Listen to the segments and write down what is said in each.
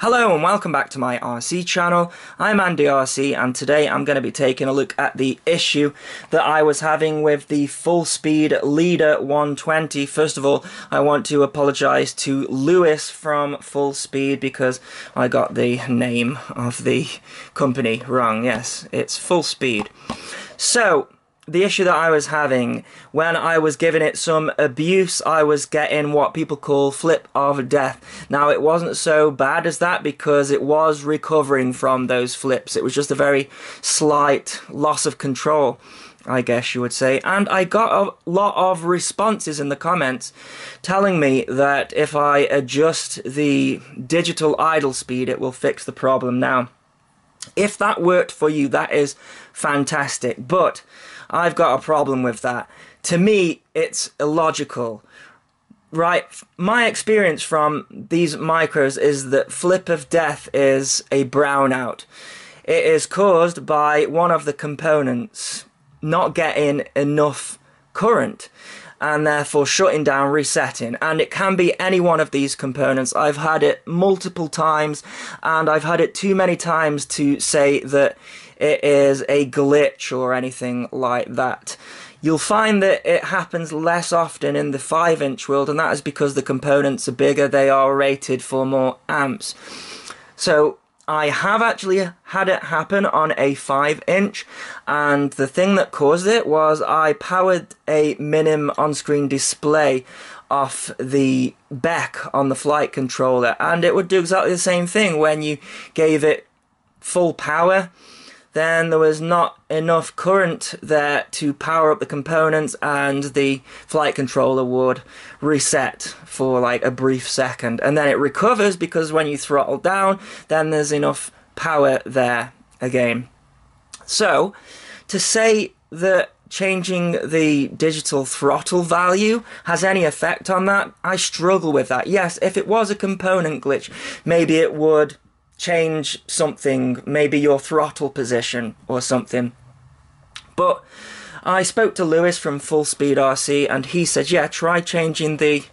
Hello and welcome back to my RC channel. I'm Andy RC and today I'm going to be taking a look at the issue that I was having with the Full Speed Leader 120. First of all, I want to apologise to Lewis from Full Speed because I got the name of the company wrong. Yes, it's Full Speed. So, the issue that I was having, when I was giving it some abuse, I was getting what people call flip of death. Now, it wasn't so bad as that because it was recovering from those flips. It was just a very slight loss of control, I guess you would say. And I got a lot of responses in the comments telling me that if I adjust the digital idle speed, it will fix the problem. Now, if that worked for you, that is fantastic. But I've got a problem with that. To me, it's illogical. Right, my experience from these micros is that flip of death is a brownout. It is caused by one of the components not getting enough current and therefore shutting down, resetting. And it can be any one of these components. I've had it multiple times and I've had it too many times to say that it is a glitch or anything like that. You'll find that it happens less often in the 5-inch world, and that is because the components are bigger, they are rated for more amps. So I have actually had it happen on a 5-inch, and the thing that caused it was I powered a minim on-screen display off the back on the flight controller, and it would do exactly the same thing. When you gave it full power, then there was not enough current there to power up the components, and the flight controller would reset for like a brief second, and then it recovers because when you throttle down, then there's enough power there again. So to say that changing the digital throttle value has any effect on that, I struggle with that. Yes, if it was a component glitch, maybe it would change something, maybe your throttle position or something. But I spoke to Lewis from Full Speed RC and he said, yeah, try changing the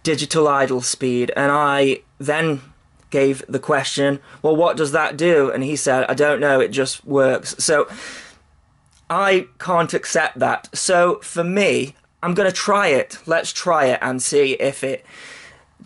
digital idle speed. And I then gave the question, well, what does that do? And he said, I don't know, it just works. So I can't accept that. So for me, I'm going to try it. Let's try it and see if it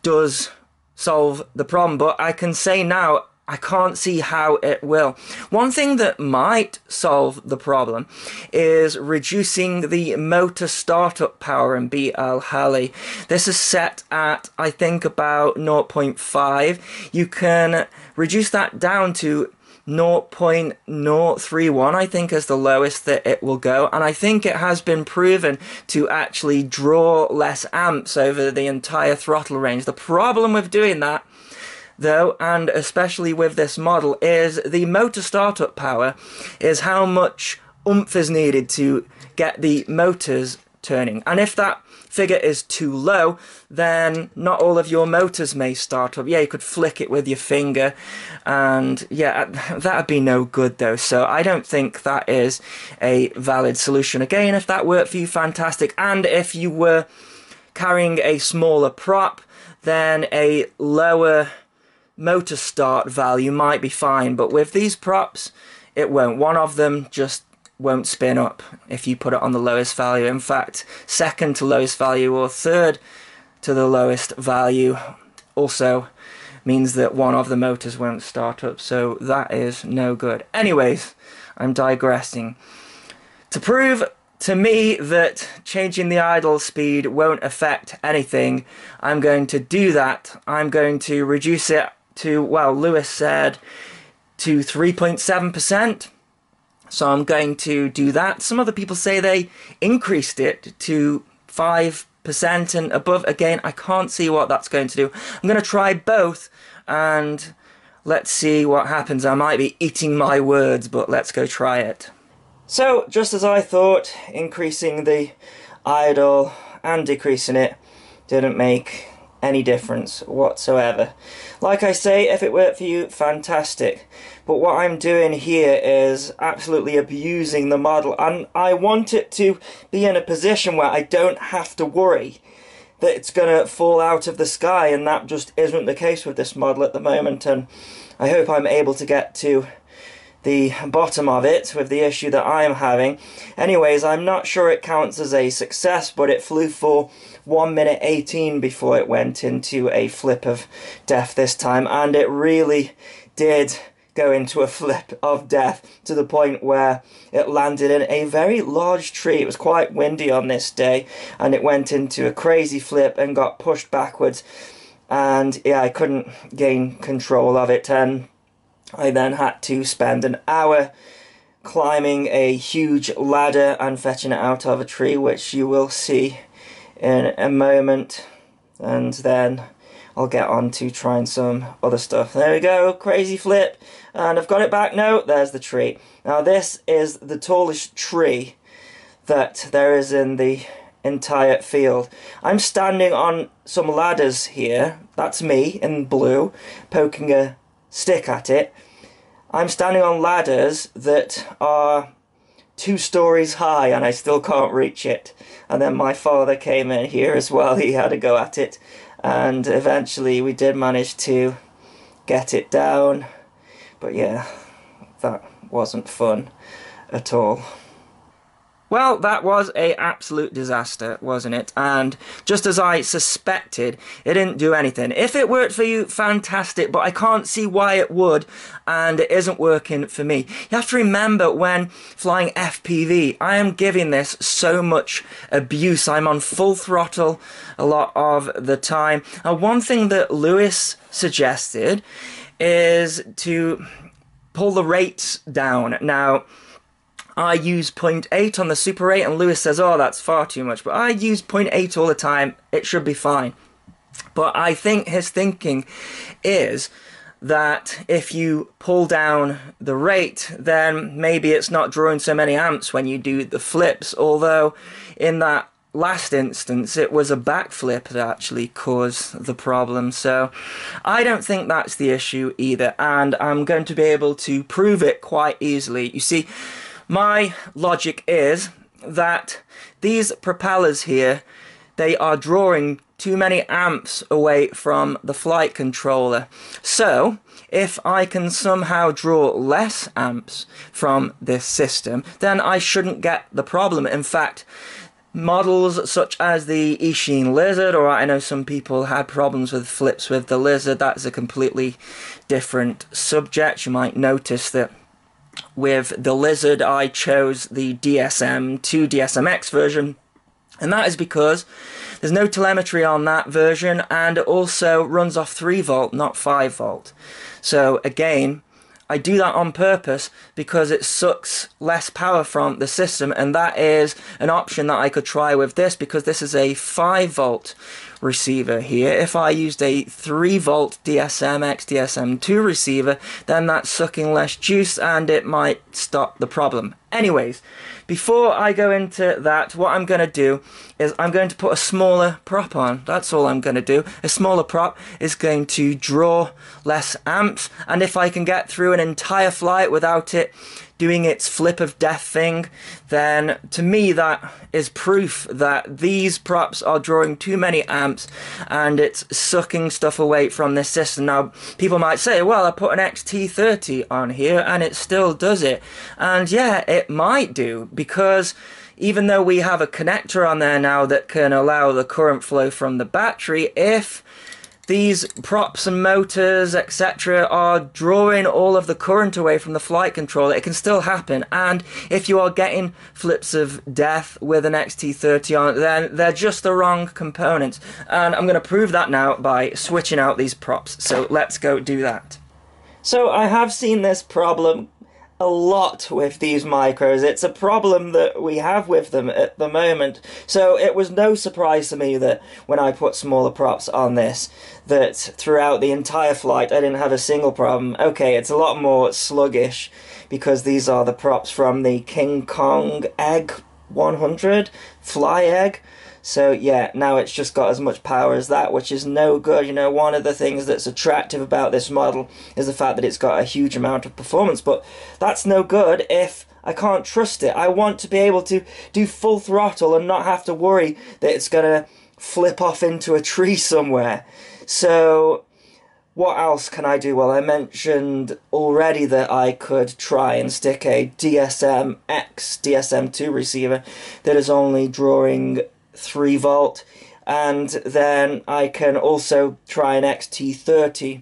does solve the problem, but I can say now I can't see how it will. One thing that might solve the problem is reducing the motor startup power in BL Heli. This is set at, I think, about 0.5. You can reduce that down to 0.031, I think, is the lowest that it will go, and I think it has been proven to actually draw less amps over the entire throttle range. The problem with doing that, though, and especially with this model, is the motor startup power is how much oomph is needed to get the motors turning, and if that figure is too low, then not all of your motors may start up. Yeah, you could flick it with your finger, and yeah, that'd be no good though. So I don't think that is a valid solution. Again, if that worked for you, fantastic. And if you were carrying a smaller prop, then a lower motor start value might be fine. But with these props, it won't. One of them just won't spin up if you put it on the lowest value. In fact, second to lowest value or third to the lowest value also means that one of the motors won't start up, so that is no good. Anyways, I'm digressing. To prove to me that changing the idle speed won't affect anything, I'm going to do that. I'm going to reduce it to, well, Lewis said, to 3.7%. So I'm going to do that. Some other people say they increased it to 5% and above. Again, I can't see what that's going to do. I'm going to try both and let's see what happens. I might be eating my words, but let's go try it. So, just as I thought, increasing the idle and decreasing it didn't make any difference whatsoever. Like I say, if it worked for you, fantastic. But what I'm doing here is absolutely abusing the model, and I want it to be in a position where I don't have to worry that it's going to fall out of the sky, and that just isn't the case with this model at the moment, and I hope I'm able to get to the bottom of it with the issue that I am having. Anyways, I'm not sure it counts as a success, but it flew for 1 minute 18 before it went into a flip of death this time, and it really did go into a flip of death to the point where it landed in a very large tree. It was quite windy on this day, and it went into a crazy flip and got pushed backwards, and yeah, I couldn't gain control of it, and I then had to spend an hour climbing a huge ladder and fetching it out of a tree, which you will see in a moment, and then I'll get on to trying some other stuff. There we go, crazy flip, and I've got it back now. There's the tree. Now this is the tallest tree that there is in the entire field. I'm standing on some ladders here. That's me in blue, poking a stick at it. I'm standing on ladders that are 2 stories high, and I still can't reach it. And then my father came in here as well. He had a go at it, and eventually we did manage to get it down. But yeah, that wasn't fun at all. Well, that was an absolute disaster, wasn't it? And just as I suspected, it didn't do anything. If it worked for you, fantastic, but I can't see why it would, and it isn't working for me. You have to remember, when flying FPV, I am giving this so much abuse. I'm on full throttle a lot of the time. And one thing that Lewis suggested is to pull the rates down. Now, I use 0.8 on the Super 8, and Lewis says, oh, that's far too much. But I use 0.8 all the time. It should be fine. But I think his thinking is that if you pull down the rate, then maybe it's not drawing so many amps when you do the flips. Although, in that last instance, it was a backflip that actually caused the problem. So I don't think that's the issue either. And I'm going to be able to prove it quite easily. You see, my logic is that these propellers here, they are drawing too many amps away from the flight controller. So if I can somehow draw less amps from this system, then I shouldn't get the problem. In fact, models such as the Eachine Lizard, or I know some people had problems with flips with the Lizard, that's a completely different subject. You might notice that with the Lizard, I chose the DSM-2 DSMX version, and that is because there's no telemetry on that version, and it also runs off 3 volt, not 5 volt. So again, I do that on purpose because it sucks less power from the system, and that is an option that I could try with this, because this is a 5 volt receiver here. If I used a 3 volt DSMX DSM-2 receiver, then that's sucking less juice and it might stop the problem. Anyways, before I go into that, what I'm going to do is I'm going to put a smaller prop on. That's all I'm going to do. A smaller prop is going to draw less amps, and if I can get through an entire flight without it doing its flip of death thing, then to me that is proof that these props are drawing too many amps and it's sucking stuff away from this system. Now, people might say, well, I put an XT30 on here and it still does it. And yeah, it might do, because even though we have a connector on there now that can allow the current flow from the battery, if these props and motors, etc., are drawing all of the current away from the flight controller, it can still happen. And if you are getting flips of death with an XT30 on it, then they're just the wrong components. And I'm going to prove that now by switching out these props. So let's go do that. So I have seen this problem a lot with these micros. It's a problem that we have with them at the moment. So it was no surprise to me that when I put smaller props on this, that throughout the entire flight I didn't have a single problem. Okay, it's a lot more sluggish because these are the props from the King Kong Egg 100 Fly Egg. So yeah, now it's just got as much power as that, which is no good. You know, one of the things that's attractive about this model is the fact that it's got a huge amount of performance, but that's no good if I can't trust it. I want to be able to do full throttle and not have to worry that it's going to flip off into a tree somewhere. So what else can I do? Well, I mentioned already that I could try and stick a DSM-X, DSM-2 receiver that is only drawing 3 volt, and then I can also try an XT30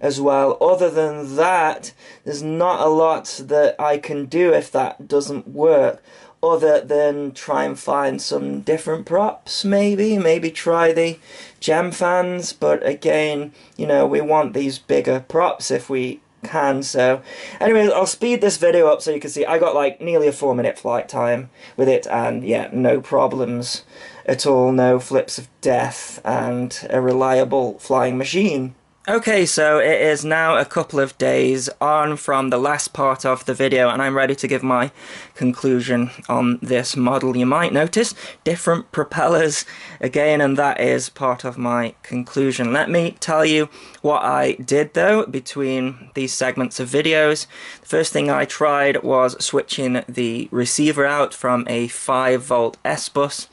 as well. Other than that, there's not a lot that I can do if that doesn't work, other than try and find some different props, maybe try the gem fans, but again, you know, we want these bigger props if we can. So anyways, I'll speed this video up so you can see I got like nearly a 4-minute flight time with it, and yeah, no problems at all, no flips of death, and a reliable flying machine. Okay, so it is now a couple of days on from the last part of the video, and I'm ready to give my conclusion on this model. You might notice different propellers again, and that is part of my conclusion. Let me tell you what I did though between these segments of videos. The first thing I tried was switching the receiver out from a 5 volt S-bus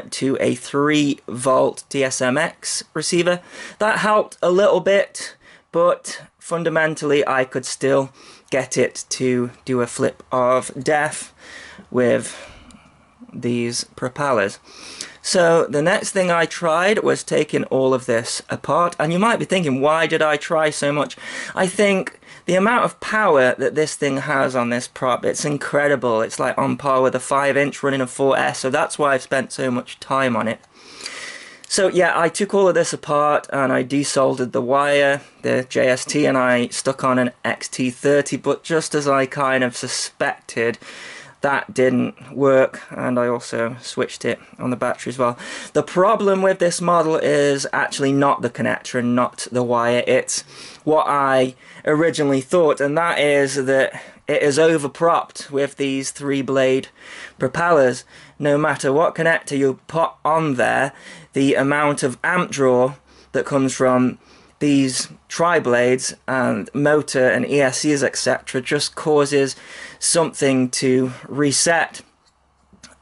to a 3 volt DSM-X receiver. That helped a little bit, but fundamentally I could still get it to do a flip of death with these propellers. So the next thing I tried was taking all of this apart, and you might be thinking, why did I try so much? I think the amount of power that this thing has on this prop, it's incredible. It's like on par with a 5-inch running a 4S, so that's why I've spent so much time on it. So yeah, I took all of this apart and I desoldered the wire, the JST, and I stuck on an XT30, but just as I kind of suspected, that didn't work, and I also switched it on the battery as well. The problem with this model is actually not the connector and not the wire, it's what I originally thought, and that is that it is overpropped with these 3-blade propellers. No matter what connector you put on there, the amount of amp draw that comes from these tri-blades and motor and ESCs etc. just causes something to reset.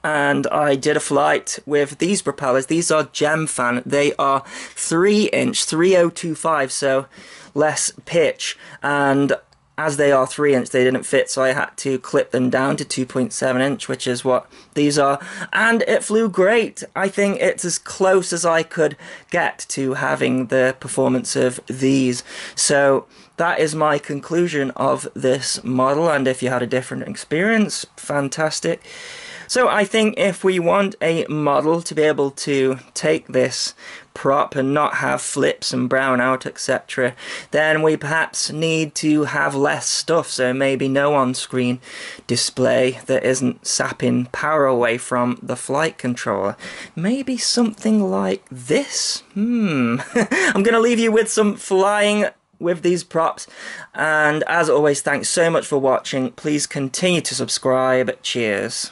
And I did a flight with these propellers. These are gem fan. They are 3-inch, 3025, so less pitch, and as they are 3-inch they didn't fit, so I had to clip them down to 2.7-inch, which is what these are, and it flew great. I think it's as close as I could get to having the performance of these. So that is my conclusion of this model, and if you had a different experience, fantastic. So I think if we want a model to be able to take this prop and not have flips and brown out etc, then we perhaps need to have less stuff, so maybe no on-screen display that isn't sapping power away from the flight controller. Maybe something like this? I'm gonna leave you with some flying with these props, and as always, thanks so much for watching. Please continue to subscribe. Cheers.